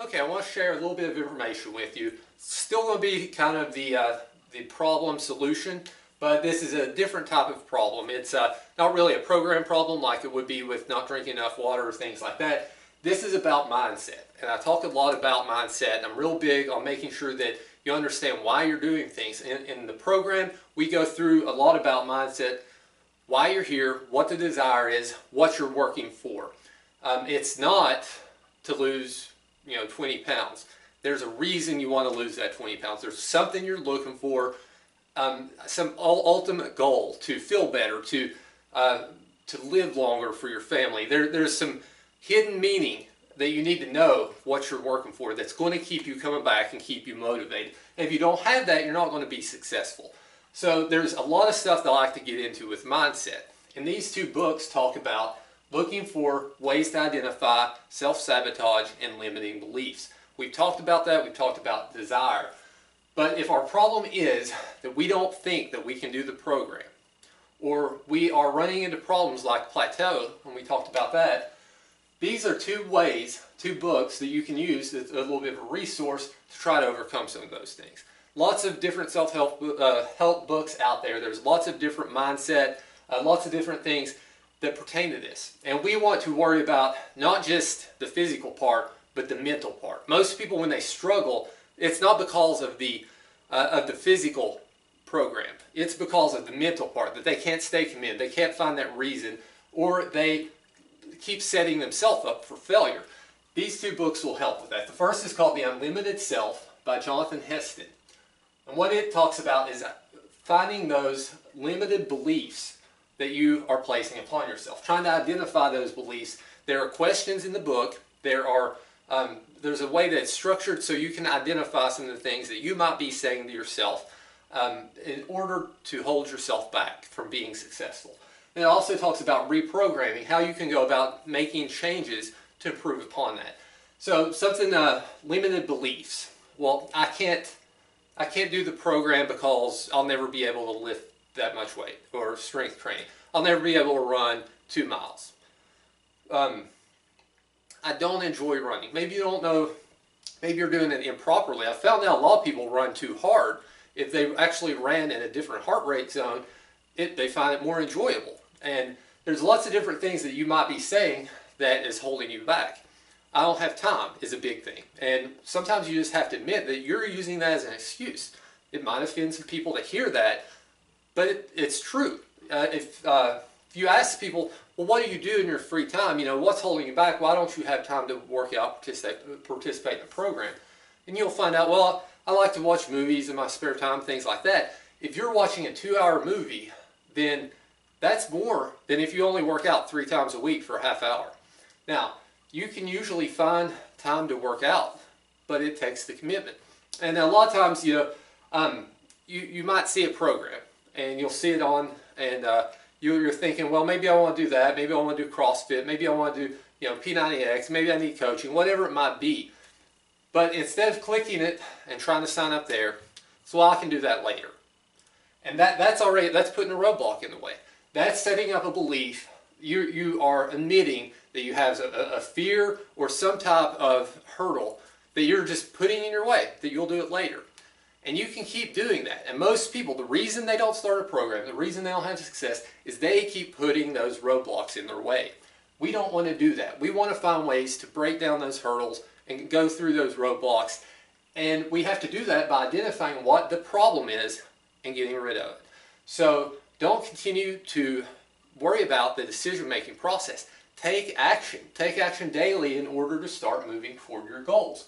Okay, I want to share a little bit of information with you. Still going to be kind of the problem solution, but this is a different type of problem. It's not really a program problem like it would be with not drinking enough water or things like that. This is about mindset, and I talk a lot about mindset. I'm real big on making sure that you understand why you're doing things. In the program, we go through a lot about mindset, why you're here, what the desire is, what you're working for. It's not to lose 20 pounds. There's a reason you want to lose that 20 pounds. There's something you're looking for, some ultimate goal to feel better, to live longer for your family. There's some hidden meaning that you need to know what you're working for that's going to keep you coming back and keep you motivated. And if you don't have that, you're not going to be successful. So there's a lot of stuff that I like to get into with mindset. And these two books talk about looking for ways to identify self-sabotage and limiting beliefs. We've talked about that. We've talked about desire. But if our problem is that we don't think that we can do the program, or we are running into problems like plateau, when we talked about that, these are two books that you can use as a little bit of a resource to try to overcome some of those things. Lots of different self-help help books out there. There's lots of different mindset, lots of different things that pertain to this. And we want to worry about not just the physical part, but the mental part. Most people, when they struggle, it's not because of the physical program. It's because of the mental part, that they can't stay committed, they can't find that reason, or they keep setting themselves up for failure. These two books will help with that. The first is called The Unlimited Self by Jonathan Heston. And what it talks about is finding those limited beliefs that you are placing upon yourself, trying to identify those beliefs. There are questions in the book. There's a way that it's structured so you can identify some of the things that you might be saying to yourself in order to hold yourself back from being successful. And it also talks about reprogramming, how you can go about making changes to improve upon that. So something, limited beliefs. Well, I can't do the program because I'll never be able to lift that much weight, or strength training. I'll never be able to run 2 miles. I don't enjoy running. Maybe you don't know, maybe you're doing it improperly. I found out a lot of people run too hard. If they actually ran in a different heart rate zone, they find it more enjoyable. And there's lots of different things that you might be saying that is holding you back. I don't have time is a big thing. And sometimes you just have to admit that you're using that as an excuse. It might offend some people to hear that, but it's true. If you ask people, well, what do you do in your free time? What's holding you back? Why don't you have time to work out, participate in the program? And you'll find out, well, I like to watch movies in my spare time, things like that. If you're watching a 2-hour movie, then that's more than if you only work out 3 times a week for a half hour. Now, you can usually find time to work out, but it takes the commitment. And a lot of times, you might see a program, and you'll see it on, and you're thinking, well, maybe I want to do that, maybe I want to do CrossFit, maybe I want to do P90X, maybe I need coaching, whatever it might be. But instead of clicking it and trying to sign up there, so I can do that later. And that's putting a roadblock in the way. That's setting up a belief. You are admitting that you have a fear or some type of hurdle that you're just putting in your way, that you'll do it later. And you can keep doing that. And most people, the reason they don't start a program, the reason they don't have success, is they keep putting those roadblocks in their way. We don't want to do that. We want to find ways to break down those hurdles and go through those roadblocks. And we have to do that by identifying what the problem is and getting rid of it. So don't continue to worry about the decision-making process. Take action. Take action daily in order to start moving toward your goals.